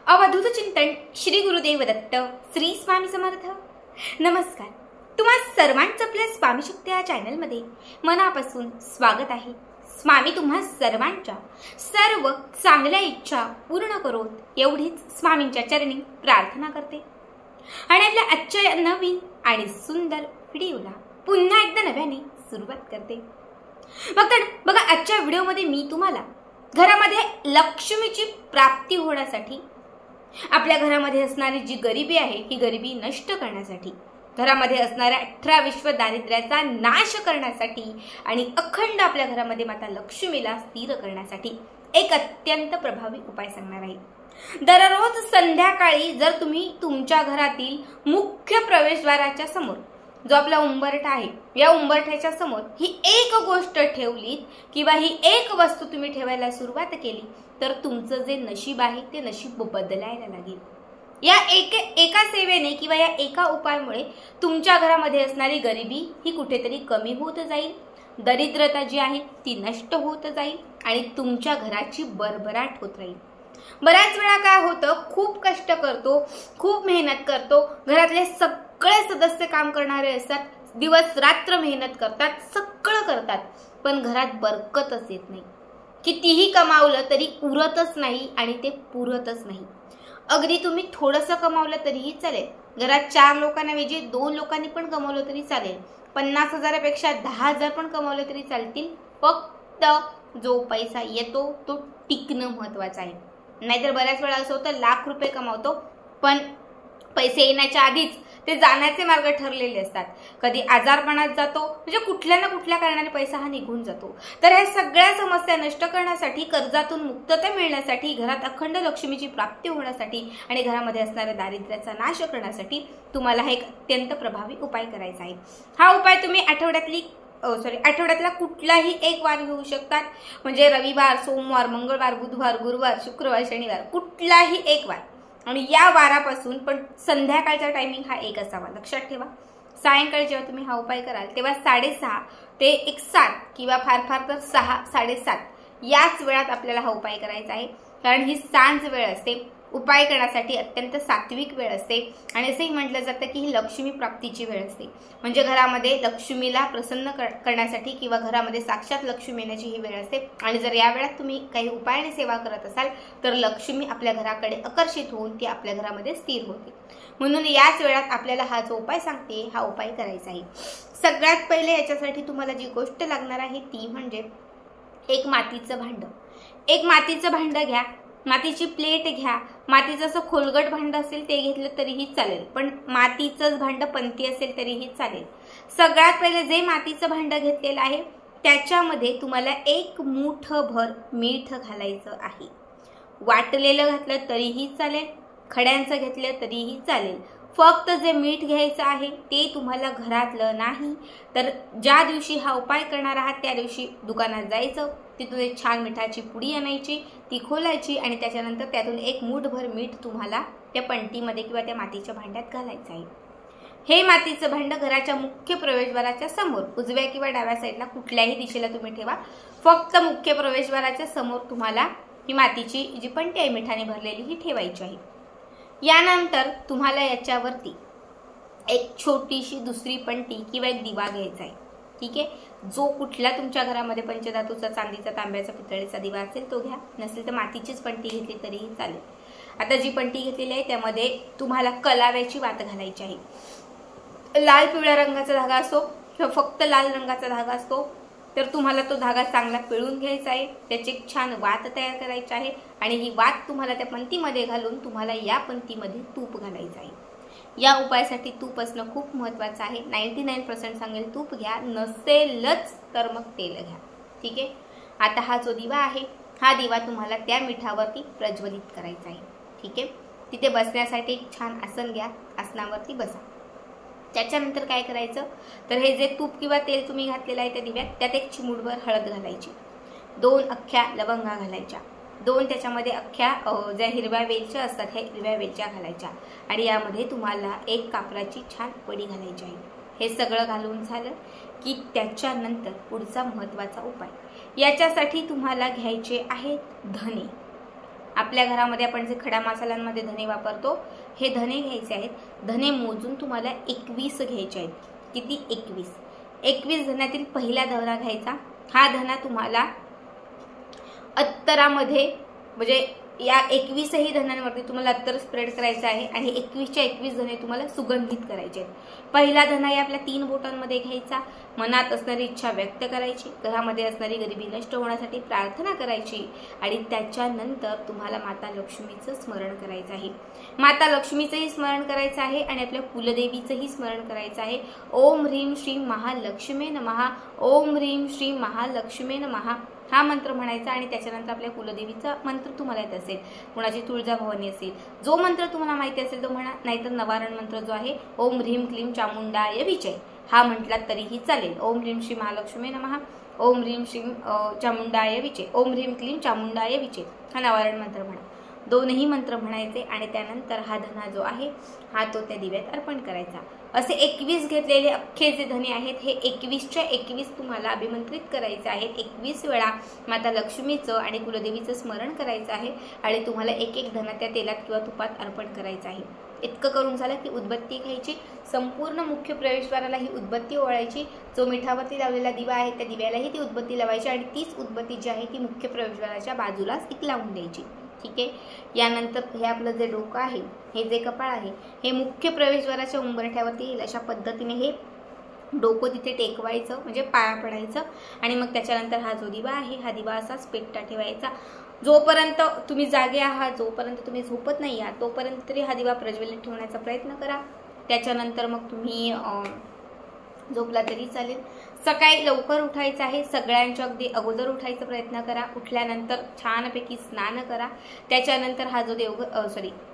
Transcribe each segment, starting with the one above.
अवधूत चिंतन श्री गुरुदेव दत्त श्री स्वामी समर्थ। नमस्कार, तुम्हा सर्वांचं आपल्या स्वामी शक्ती या चॅनलमध्ये मनापासून स्वागत आहे। स्वामी तुम्हा सर्वांच्या सर्व चांगल्या इच्छा पूर्ण करोत एवढीच स्वामींच्या चरणी प्रार्थना करते आणि आपल्या आजच्या नवीन आणि सुंदर व्हिडिओला पुन्हा एकदा नव्याने सुरुवात करते। बघा, आजच्या व्हिडिओमध्ये मी तुम्हाला घरामध्ये लक्ष्मीची प्राप्ती होण्यासाठी, आपल्या घरामध्ये असणारी जी गरिबी आहे ही गरिबी नष्ट करण्यासाठी, घरामध्ये असणाऱ्या 18 विश्व दारिद्र्याचा नाश करण्यासाठी आणि अखंड आपल्या घरामध्ये माता लक्ष्मीला स्थिर करण्यासाठी एक अत्यंत प्रभावी उपाय सांगणार आहे। दररोज संध्याकाळी जर तुम्ही तुमच्या घरातील मुख्य प्रवेशद्वाराच्या समोर जो आपला उंबरठा आहे, या उंबरठ्याच्या समोर ही एक गोष्ट ठेवलीत किंवा ही एक वस्तू तुम्ही ठेवायला सुरुवात केली तर तुमचं जे नशीब आहे ते नशीब बदलायला लागेल। या एका सेवेने किंवा या एका उपायामुळे तुमच्या घरामध्ये असणारी गरिबी ही कुठेतरी कमी होत जाईल, दरिद्रता जी आहे ती नष्ट होत जाईल आणि तुमच्या घराची भरभराट होत राहील। बऱ्याच वेळा काय होतं, खूप कष्ट करतो, खूप मेहनत करतो, घरातले सगळे सदस्य काम करणारे असतात, दिवस रात्र मेहनत करतात, सगळं करतात, पण घरात बरकतच येत नाही। कितीही कमावलं तरी उरतच नाही आणि ते पुरतच नाही। अगदी तुम्ही थोडंसं कमावलं तरीही चालेल, घरात 4 लोकांऐवजी 2 लोकांनी पण कमावलं तरी चालेल, 50,000पेक्षा 10,000 पण कमावले तरी चालतील, फक्त जो पैसा येतो तो टिकणं महत्वाचं आहे। नाहीतर बऱ्याच वेळा असं होतं, लाख रुपये कमावतो पण पैसे येण्याच्या आधीच ते जाण्याचे मार्ग ठरलेले असतात, कधी आजारपणात जातो, म्हणजे कुठल्या ना कुठल्या कारणाने पैसा हा निघून जातो। तर ह्या सगळ्या समस्या नष्ट करण्यासाठी, कर्जातून मुक्तता मिळण्यासाठी, घरात अखंड लक्ष्मीची प्राप्ती होण्यासाठी आणि घरामध्ये असणाऱ्या दारिद्र्याचा नाश करण्यासाठी तुम्हाला हा एक अत्यंत प्रभावी उपाय करायचा आहे। हा उपाय तुम्ही आठवड्यातला कुठलाही एक वार घेऊ शकतात, म्हणजे रविवार, सोमवार, मंगळवार, बुधवार, गुरुवार, शुक्रवार, शनिवार, कुठलाही एक वार। आणि या वारापासून पण संध्याकाळचा टायमिंग हा एक असावा, लक्षात ठेवा। सायंकाळी जेव्हा तुम्ही हा उपाय कराल तेव्हा 6:30 ते 7 किंवा फार तर 6, 7:30 याच वेळात आपल्याला हा उपाय करायचा आहे, कारण ही सांज वेळ असते, उपाय करण्यासाठी अत्यंत सात्विक वेळ असते आणि असंही म्हटलं जातं की ही लक्ष्मी प्राप्तीची वेळ असते, म्हणजे घरामध्ये लक्ष्मीला प्रसन्न करण्यासाठी किंवा घरामध्ये साक्षात लक्ष्मी येण्याची ही वेळ असते। आणि जर या वेळात तुम्ही काही उपायाने सेवा करत असाल तर लक्ष्मी आपल्या घराकडे आकर्षित होऊन ती आपल्या घरामध्ये स्थिर होते। म्हणून याच वेळात आपल्याला हा जो उपाय सांगते हा उपाय करायचा आहे। सगळ्यात पहिले याच्यासाठी तुम्हाला जी गोष्ट लागणार आहे ती म्हणजे एक मातीचं भांड। एक मातीचं भांड घ्या, मातीची प्लेट घ्या, मातीचं असं खोलगट भांड असेल ते घेतलं तरीही चालेल, पण मातीचंच भांड पंती असेल तरीही चालेल। सगळ्यात पहिले जे मातीचं भांड घेतलेलं आहे त्याच्यामध्ये तुम्हाला 1 मूठभर मीठ घालायचं आहे। वाटलेलं घातलं तरीही चालेल, खड्यांचं घेतलं तरीही चालेल, फक्त जे मीठ घ्यायचं आहे ते तुम्हाला घरातलं नाही तर ज्या दिवशी हा उपाय करणार आहात त्या दिवशी दुकानात जायचं, तिथून एक छान मिठाची पुडी आणायची, ती खोलायची आणि त्याच्यानंतर त्यातून 1 मूठभर मीठ तुम्हाला त्या पंटीमध्ये किंवा त्या मातीच्या भांड्यात घालायचं आहे। हे मातीचं भांड घराच्या मुख्य प्रवेशद्वाराच्या समोर, उजव्या किंवा डाव्या साईडला कुठल्याही दिशेला तुम्ही ठेवा, फक्त मुख्य प्रवेशद्वाराच्या समोर तुम्हाला ही मातीची जी पंटी आहे मिठाने भरलेली ही ठेवायची आहे। यानंतर तुम्हाला याच्यावरती एक छोटीशी दुसरी पंटी किंवा एक दिवा घ्यायचा आहे, ठीक आहे। जो कुठला तुमच्या घरामध्ये पंचधातूचा, चांदीचा, तांब्याचा, पितळेचा दिवा असेल तो घ्या, नसेल तर मातीचीच पंटी घेतली तरीही चालेल। आता जी पंटी घेतलेली आहे त्यामध्ये तुम्हाला कलाव्याची वात घालायची आहे। लाल पिवळ्या रंगाचा धागा असो किंवा फक्त लाल रंगाचा धागा असतो तर तुम्हाला तो धागा चांगला पिळून घ्यायचा आहे, त्याची एक छान वात तयार करायची आहे आणि ही वात तुम्हाला त्या पंतीमध्ये घालून तुम्हाला या पंतीमध्ये तूप घालायचं आहे। या उपायासाठी तूप असणं खूप महत्त्वाचं आहे। 99% सांगेल तूप घ्या, नसेलच तर मग तेल घ्या, ठीक आहे। आता हा जो दिवा आहे हा दिवा तुम्हाला त्या मिठावरती प्रज्वलित करायचा आहे, ठीक आहे। तिथे बसण्यासाठी एक छान आसन घ्या, आसनावरती बसा। त्याच्यानंतर काय करायचं तर हे जे तूप किंवा तेल तुम्ही घातलेलं आहे त्या दिव्यात त्यात एक चिमूटभर हळद घालायची, 2 अख्ख्या लवंगा घालायच्या, 2 त्याच्यामध्ये अख्ख्या ज्या हिरव्या वेलच्या असतात ह्या हिरव्या वेलच्या घालायच्या आणि यामध्ये तुम्हाला 1 कापराची छान पडी घालायची आहे। हे सगळं घालून झालं की त्याच्यानंतर पुढचा महत्त्वाचा उपाय, याच्यासाठी तुम्हाला घ्यायचे आहेत धने। आपल्या घरामध्ये आपण जे खडा मसाल्यांमध्ये धने वापरतो हे धने घ्यायचे आहेत. धने मोजून तुम्हाला 21 घ्यायचे आहेत. किती? 21 धन्यातील पहिला धना घ्यायचा. हा धना तुम्हाला अत्तरामध्ये म्हणजे या 21ही धन्यांवरती तुम्हाला अत्तर स्प्रेड करायचं आहे आणि 21च्या 21 धने तुम्हाला सुगंधित करायचे आहेत. पहिला धना या आपल्या 3 बोटांमध्ये घ्यायचा. मनात असणारी इच्छा व्यक्त करायची, घरामध्ये असणारी गरिबी नष्ट होण्यासाठी प्रार्थना करायची आणि त्याच्यानंतर तुम्हाला माता लक्ष्मीचं स्मरण करायचं आहे. माता लक्ष्मीचंही स्मरण करायचं आहे आणि आपल्या कुलदेवीचंही स्मरण करायचं आहे. ओम ह्रीं श्रीं महालक्ष्मी नमः, ओम ह्रीं श्रीं महालक्ष्मी नमः हा मंत्र म्हणायचा आणि त्याच्यानंतर आपल्या कुलदेवीचा मंत्र तुम्हाला येत असेल, कुणाची तुळजाभवानी असेल, जो मंत्र तुम्हाला माहिती असेल तो म्हणा, नाहीतर नवारण मंत्र जो आहे ओम ह्रीं क्लीं चामुंडाय विजय हा म्हटला तरीही चालेल. ओम ह्रीं श्री महालक्ष्मी नमः, ओम ह्रीं श्रीं चामुंडाय विजय, ओम ह्रीं क्लीं चामुंडाय विजय हा नवारण मंत्र म्हणा. दोनही मंत्र म्हणायचे आणि त्यानंतर हा धना जो आहे हा तो त्या दिव्यात अर्पण करायचा. असे 21 घेतलेले अख्खे जे धने आहेत हे 21च्या 21 तुम्हाला अभिमंत्रित करायचे आहेत. 21 वेळा माता लक्ष्मीचं आणि कुलदेवीचं स्मरण करायचं आहे आणि तुम्हाला एक एक धना त्या तेलात किंवा तुपात अर्पण करायचं आहे. इतकं करून झालं की उदबत्ती घ्यायची, संपूर्ण मुख्य प्रवेशद्वाराला ही उदबत्ती ओवाळायची. जो मिठावरती लावलेला दिवा आहे त्या दिव्यालाही ती उदबत्ती लावायची आणि तीच उदबत्ती जी आहे ती मुख्य प्रवेशद्वाराच्या बाजूलाच एक लावून द्यायची. ठीक आहे. यानंतर हे आपलं जे डोकं आहे, हे जे कपाळ आहे, हे मुख्य प्रवेशद्वाराच्या उंबरठ्यावरती येईल अशा पद्धतीने हे डोकं तिथे टेकवायचं म्हणजे पाया पडायचं आणि मग त्याच्यानंतर हा जो दिवा आहे हा दिवा असाच पेटता ठेवायचा. जोपर्यंत तुम्ही जागे आहात, जोपर्यंत तुम्ही झोपत नाही आहात तोपर्यंत तरी हा दिवा प्रज्वलित ठेवण्याचा प्रयत्न करा. त्याच्यानंतर मग तुम्ही झोपला तरी चालेल. सकाळी लवकर उठायचं आहे, सगळ्यांच्या अगदी अगोदर उठायचा प्रयत्न करा. उठल्यानंतर छानपैकी स्नान करा. त्याच्यानंतर हा जो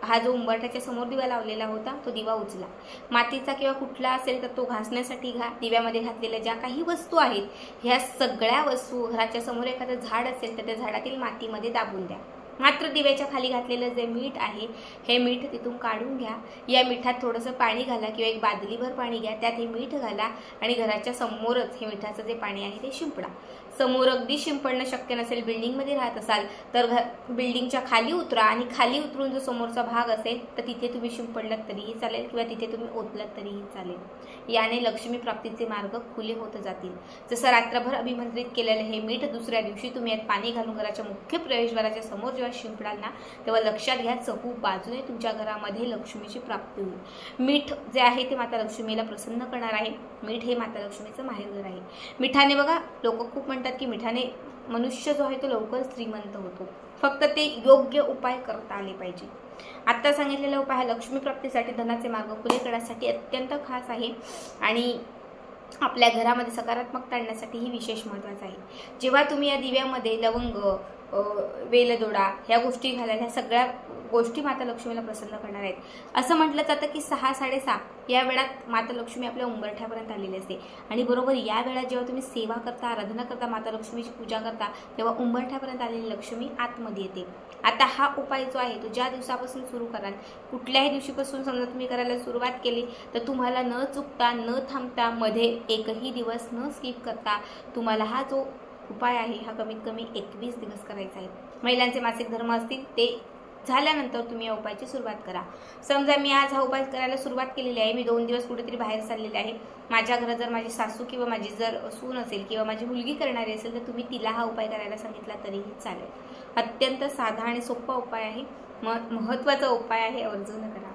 हा जो उंबरठ्याच्या समोर दिवा लावलेला होता तो दिवा उचला. मातीचा किंवा कुठला असेल तर तो घासण्यासाठी घ्या. दिव्यामध्ये घातलेल्या ज्या काही वस्तू आहेत ह्या सगळ्या वस्तू घराच्या समोर एखादं झाड असेल तर त्या झाडातील मातीमध्ये दाबून द्या. मात्र दिव्याच्या खाली घातलेलं जे मीठ आहे हे मीठ तिथून काढून घ्या. या मिठात थोडंसं पाणी घाला किंवा एक बादलीभर पाणी घ्या, त्यात हे मीठ घाला आणि घराच्या समोरच हे मिठाचं जे पाणी आहे ते शिंपडा. समोर अगदी शिंपडणं शक्य नसेल, बिल्डिंगमध्ये राहत असाल तर बिल्डिंगच्या खाली उतरा आणि खाली उतरून जो समोरचा भाग असेल तर तिथे तुम्ही शिंपडलात तरीही चालेल किंवा तिथे तुम्ही ओतलात तरीही चालेल. याने लक्ष्मी प्राप्तीचे मार्ग खुले होत जातील. जसं रात्रभर अभिमंत्रित केलेलं हे मीठ दुसऱ्या दिवशी तुम्ही यात पाणी घालून घराच्या मुख्य प्रवेशद्वाराच्या समोर जेव्हा शिंपडाल ना तेव्हा लक्षात घ्या चहू बाजूने तुमच्या घरामध्ये लक्ष्मीची प्राप्ती होईल. मीठ जे आहे ते माता लक्ष्मीला प्रसन्न करणार आहे. मीठ हे माता लक्ष्मीचं माहेरघर आहे. मिठाने बघा लोक खूप म्हणतात की मिठाने मनुष्य जो आहे तो लवकर श्रीमंत होतो, फक्त ते योग्य उपाय करता आले पाहिजे. आता सांगितलेला उपाय हा लक्ष्मी प्राप्तीसाठी, धनाचे मार्ग खुले करण्यासाठी अत्यंत खास आहे आणि आपल्या घरामध्ये सकारात्मकता आणण्यासाठीही विशेष महत्त्वाचा आहे. जेव्हा तुम्ही या दिव्यामध्ये लवंग, वेलदोडा ह्या गोष्टी घालाल, ह्या सगळ्या गोष्टी माता लक्ष्मीला प्रसन्न करणार आहेत. असं म्हटलं जातं की 6-6:30 या वेळात माता लक्ष्मी आपल्या उंबरठ्यापर्यंत आलेली असते आणि बरोबर या वेळात जेव्हा तुम्ही सेवा करता, आराधना करता, माता लक्ष्मीची पूजा करता तेव्हा उंबरठ्यापर्यंत आलेली लक्ष्मी आतमध्ये येते. आता हा उपाय जो आहे तो ज्या दिवसापासून सुरू कराल, कुठल्याही दिवशीपासून समजा तुम्ही करायला सुरुवात केली तर तुम्हाला न चुकता, न थांबता, मध्ये एकही दिवस न स्किप करता तुम्हाला हा जो उपाय आहे हा कमीत कमी 21 दिवस करायचा आहे. महिलांचे मासिक धर्म असतील ते झाल्यानंतर तुम्ही या उपायाची सुरुवात करा. समजा मी आज हा उपाय करायला सुरुवात केलेली आहे, मी 2 दिवस कुठेतरी बाहेर चाललेले आहे, माझ्या घरात जर माझी सासू किंवा माझी जर सून असेल किंवा माझी मुलगी करणारी असेल तर तुम्ही तिला हा उपाय करायला सांगितला तरीही चालेल. अत्यंत साधा आणि सोपा उपाय आहे, महत्त्वाचा उपाय आहे, आवर्जून करा.